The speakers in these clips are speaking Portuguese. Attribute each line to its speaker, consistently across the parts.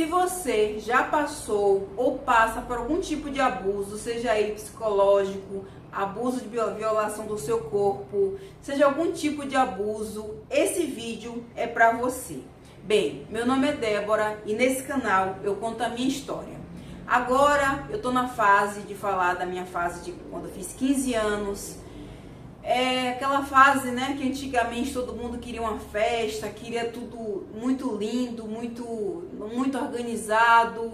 Speaker 1: Se você já passou ou passa por algum tipo de abuso, seja ele psicológico, abuso de violação do seu corpo, seja algum tipo de abuso, esse vídeo é para você. Bem, meu nome é Débora e nesse canal eu conto a minha história. Agora eu tô na fase de falar da minha fase de quando eu fiz 15 anos. É aquela fase, né, que antigamente todo mundo queria uma festa, queria tudo muito lindo, muito organizado,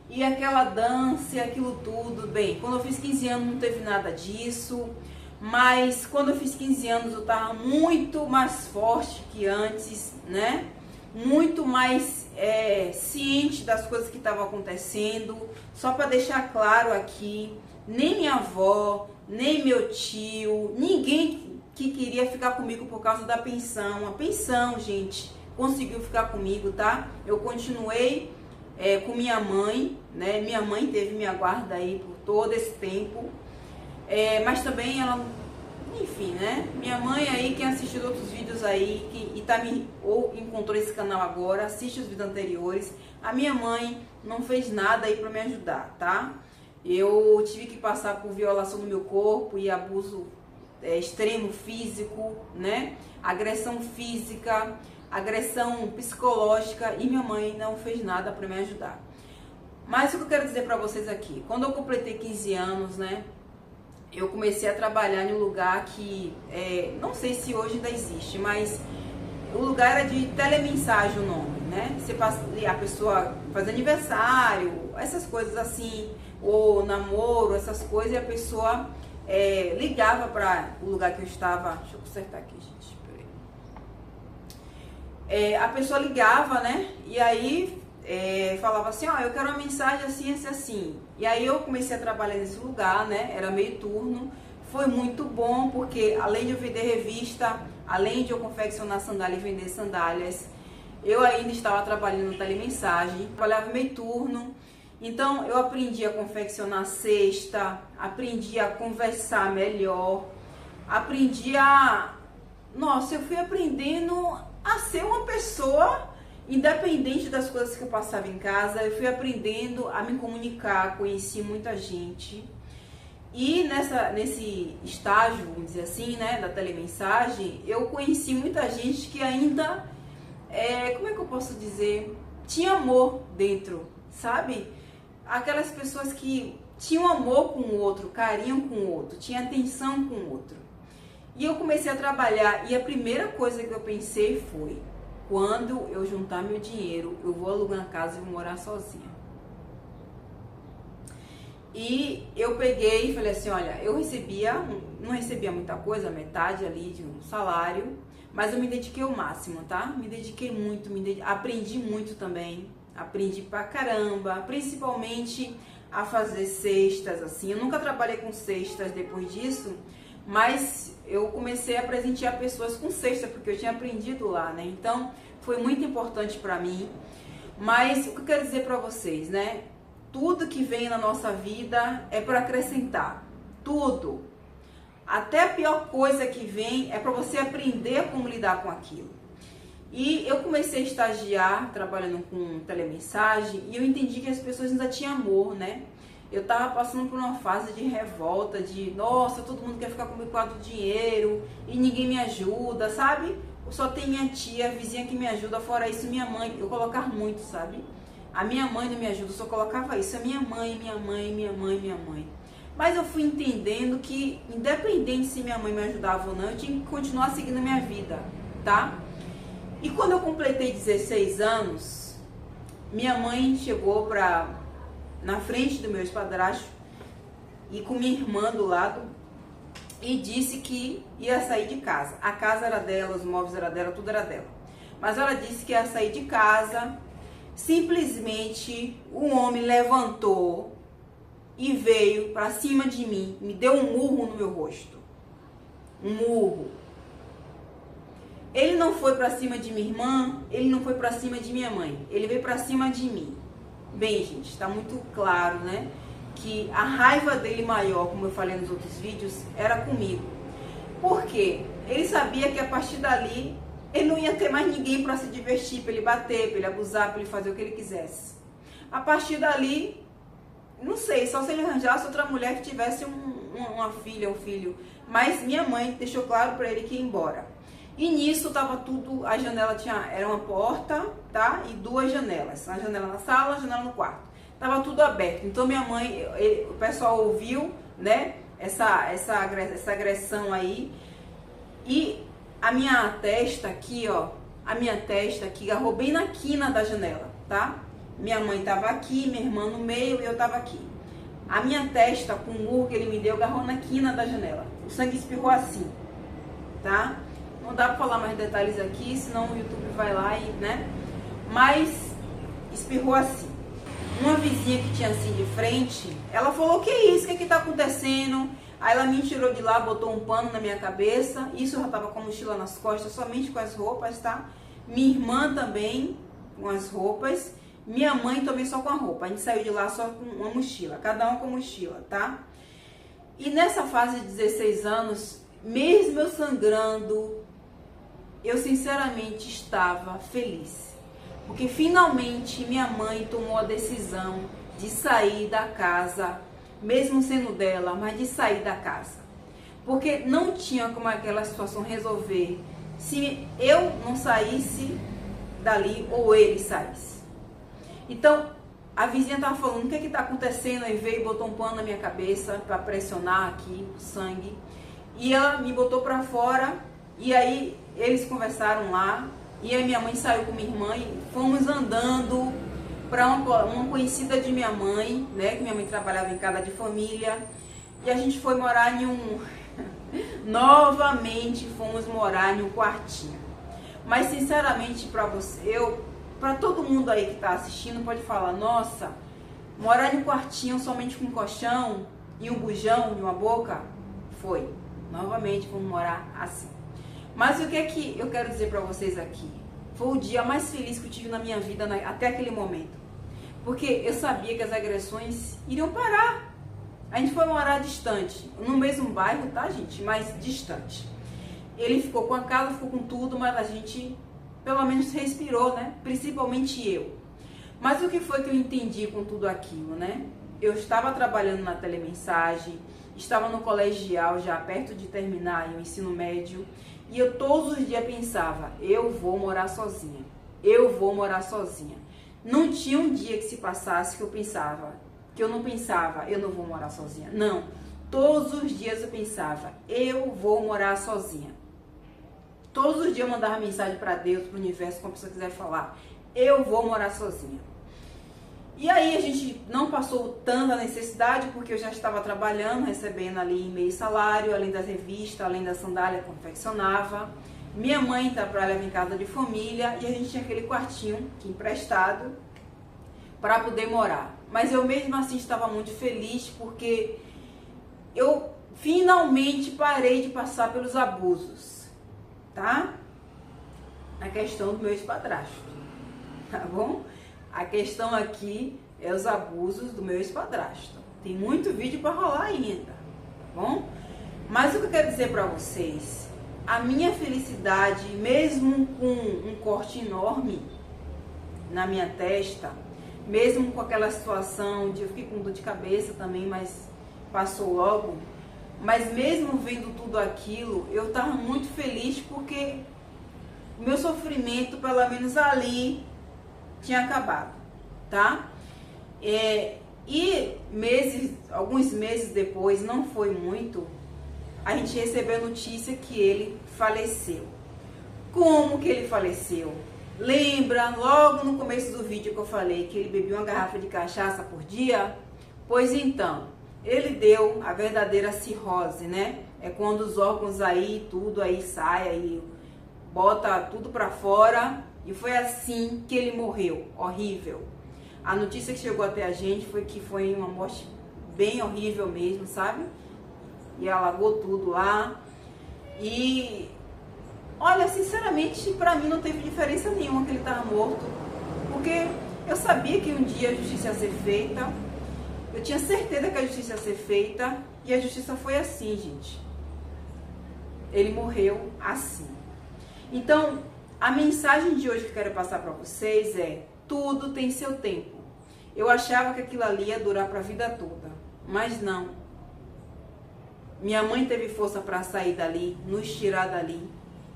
Speaker 1: e aquela dança, aquilo tudo. Bem, quando eu fiz 15 anos não teve nada disso, mas quando eu fiz 15 anos eu tava muito mais forte que antes, né? Muito mais ciente das coisas que estavam acontecendo. Só para deixar claro aqui, nem minha avó, nem meu tio, ninguém que queria ficar comigo por causa da pensão. A pensão, gente, conseguiu ficar comigo, tá? Eu continuei com minha mãe, né? Minha mãe teve minha guarda aí por todo esse tempo. Mas também ela, enfim, né? Minha mãe aí, quem assistiu outros vídeos aí, ou encontrou esse canal agora, assiste os vídeos anteriores. A minha mãe não fez nada aí pra me ajudar, tá? Eu tive que passar por violação do meu corpo e abuso extremo físico, né? Agressão física, agressão psicológica, e minha mãe não fez nada para me ajudar. Mas o que eu quero dizer para vocês aqui, quando eu completei 15 anos, né? Eu comecei a trabalhar em um lugar que, não sei se hoje ainda existe, mas o lugar era de telemensagem o nome, né? A pessoa faz aniversário, essas coisas assim, ou namoro, essas coisas, e a pessoa ligava para o lugar que eu estava. Deixa eu consertar aqui, gente. A pessoa ligava, né? E aí falava assim, ó, eu quero uma mensagem assim, assim, assim. E aí eu comecei a trabalhar nesse lugar, né? Era meio turno. Foi muito bom, porque além de eu vender revista, além de eu confeccionar sandália e vender sandálias, eu ainda estava trabalhando no telemensagem, trabalhava meio turno. Então eu aprendi a confeccionar cesta, aprendi a conversar melhor, Nossa, eu fui aprendendo a ser uma pessoa independente das coisas que eu passava em casa. Eu fui aprendendo a me comunicar, conheci muita gente. E nesse estágio, vamos dizer assim, né, da telemensagem, eu conheci muita gente que ainda, como é que eu posso dizer, tinha amor dentro, sabe? Aquelas pessoas que tinham amor com o outro, carinho com o outro, tinham atenção com o outro. E eu comecei a trabalhar, e a primeira coisa que eu pensei foi, quando eu juntar meu dinheiro, eu vou alugar uma casa e vou morar sozinha. E eu peguei e falei assim, olha, não recebia muita coisa, metade ali de um salário, mas eu me dediquei ao máximo, tá? Me dediquei muito, aprendi muito também, aprendi pra caramba, principalmente a fazer cestas, assim. Eu nunca trabalhei com cestas depois disso, mas eu comecei a presentear pessoas com cesta, porque eu tinha aprendido lá, né? Então, foi muito importante pra mim. Mas o que eu quero dizer pra vocês, né? Tudo que vem na nossa vida é para acrescentar. Tudo. Até a pior coisa que vem é para você aprender como lidar com aquilo. E eu comecei a estagiar trabalhando com telemensagem e eu entendi que as pessoas ainda tinham amor, né? Eu tava passando por uma fase de revolta, de nossa, todo mundo quer ficar comigo por causa do dinheiro e ninguém me ajuda, sabe? Só tem minha tia, a vizinha que me ajuda, fora isso minha mãe. Eu colocava muito, sabe? A minha mãe não me ajuda, eu só colocava isso, a minha mãe, minha mãe, minha mãe, minha mãe. Mas eu fui entendendo que, independente se minha mãe me ajudava ou não, eu tinha que continuar seguindo a minha vida, tá? E quando eu completei 16 anos, minha mãe chegou na frente do meu espadrasto e com minha irmã do lado e disse que ia sair de casa. A casa era dela, os móveis eram dela, tudo era dela. Mas ela disse que ia sair de casa. Simplesmente um homem levantou e veio pra cima de mim, me deu um murro no meu rosto. Um murro. Ele não foi pra cima de minha irmã, ele não foi pra cima de minha mãe, ele veio pra cima de mim. Bem, gente, está muito claro, né, que a raiva dele maior, como eu falei nos outros vídeos, era comigo. Por quê? Ele sabia que a partir dali ele não ia ter mais ninguém para se divertir, para ele bater, para ele abusar, para ele fazer o que ele quisesse. A partir dali, não sei, só se ele arranjasse outra mulher que tivesse uma filha, um filho. Mas minha mãe deixou claro para ele que ia embora. E nisso tava tudo, a janela era uma porta, tá? E duas janelas. Uma janela na sala, uma janela no quarto. Tava tudo aberto. Então minha mãe, o pessoal ouviu, né? Essa agressão aí. E a minha testa aqui, ó. A minha testa aqui agarrou bem na quina da janela, tá? Minha mãe tava aqui, minha irmã no meio e eu tava aqui. A minha testa, com o murro que ele me deu, agarrou na quina da janela. O sangue espirrou assim, tá? Não dá pra falar mais detalhes aqui, senão o YouTube vai lá e, né? Mas espirrou assim. Uma vizinha que tinha assim de frente, ela falou: que é isso? O que tá acontecendo? Aí ela me tirou de lá, botou um pano na minha cabeça. Isso eu já tava com a mochila nas costas, somente com as roupas, tá? Minha irmã também com as roupas. Minha mãe também só com a roupa. A gente saiu de lá só com uma mochila, cada um com mochila, tá? E nessa fase de 16 anos, mesmo eu sangrando, eu sinceramente estava feliz. Porque finalmente minha mãe tomou a decisão de sair da casa, mesmo sendo dela, mas de sair da casa. Porque não tinha como aquela situação resolver se eu não saísse dali ou ele saísse. Então, a vizinha tava falando: o que tá acontecendo? Aí veio e botou um pano na minha cabeça para pressionar aqui o sangue. E ela me botou para fora. E aí eles conversaram lá. E aí minha mãe saiu com minha irmã e fomos andando para uma conhecida de minha mãe, né? Que minha mãe trabalhava em casa de família. E a gente foi morar em novamente fomos morar em um quartinho. Mas sinceramente para todo mundo aí que tá assistindo pode falar: nossa, morar em um quartinho somente com um colchão e um bujão e uma boca? Foi. Novamente vamos morar assim. Mas o que é que eu quero dizer para vocês aqui? Foi o dia mais feliz que eu tive na minha vida até aquele momento. Porque eu sabia que as agressões iriam parar. A gente foi morar distante, no mesmo bairro, tá, gente? Mas distante. Ele ficou com a casa, ficou com tudo, mas a gente pelo menos respirou, né? Principalmente eu. Mas o que foi que eu entendi com tudo aquilo, né? Eu estava trabalhando na telemensagem, estava no colegial já perto de terminar o ensino médio, e eu todos os dias pensava: eu vou morar sozinha, eu vou morar sozinha. Não tinha um dia que se passasse que eu não pensava: eu não vou morar sozinha. Não, todos os dias eu pensava: eu vou morar sozinha. Todos os dias eu mandava mensagem para Deus, para o universo, como a pessoa quiser falar: eu vou morar sozinha. E aí a gente não passou tanta necessidade, porque eu já estava trabalhando, recebendo ali meio salário, além das revistas, além da sandália que confeccionava. Minha mãe trabalhava em casa de família e a gente tinha aquele quartinho que emprestado para poder morar. Mas eu mesmo assim estava muito feliz, porque eu finalmente parei de passar pelos abusos, tá? A questão do meu ex-padrasto, tá bom? A questão aqui é os abusos do meu ex-padrasto. Tem muito vídeo para rolar ainda, tá bom? Mas o que eu quero dizer para vocês, a minha felicidade, mesmo com um corte enorme na minha testa, mesmo com aquela situação de eu fiquei com dor de cabeça também, mas passou logo. Mas mesmo vendo tudo aquilo, eu estava muito feliz, porque o meu sofrimento, pelo menos ali, tinha acabado, tá? E alguns meses depois, não foi muito, a gente recebeu a notícia que ele faleceu. Como que ele faleceu? Lembra logo no começo do vídeo que eu falei que ele bebia uma garrafa de cachaça por dia? Pois então, ele deu a verdadeira cirrose, né? É quando os órgãos aí, tudo aí sai, aí bota tudo pra fora. E foi assim que ele morreu, horrível. A notícia que chegou até a gente foi que foi uma morte bem horrível mesmo, sabe? E alagou tudo lá. E olha, sinceramente, pra mim não teve diferença nenhuma que ele tava morto. Porque eu sabia que um dia a justiça ia ser feita. Eu tinha certeza que a justiça ia ser feita. E a justiça foi assim, gente. Ele morreu assim. Então, A mensagem de hoje que eu quero passar para vocês é: tudo tem seu tempo. Eu achava que aquilo ali ia durar para a vida toda, mas não. Minha mãe teve força para sair dali, nos tirar dali.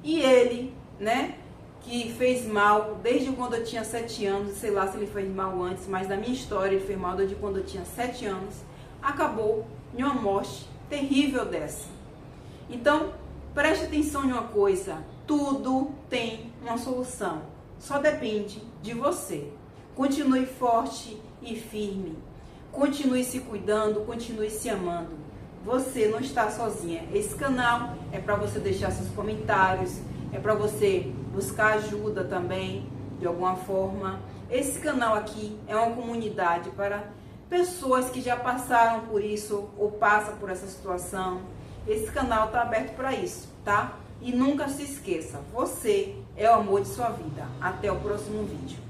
Speaker 1: E ele, né, que fez mal desde quando eu tinha 7 anos, sei lá se ele fez mal antes, mas na minha história ele fez mal desde quando eu tinha 7 anos, acabou em uma morte terrível dessa. Então, preste atenção em uma coisa: tudo tem uma solução, só depende de você. Continue forte e firme, continue se cuidando, continue se amando. Você não está sozinha. Esse canal é para você deixar seus comentários, é para você buscar ajuda também, de alguma forma. Esse canal aqui é uma comunidade para pessoas que já passaram por isso ou passam por essa situação. Esse canal está aberto para isso, tá? E nunca se esqueça, você é o amor de sua vida. Até o próximo vídeo.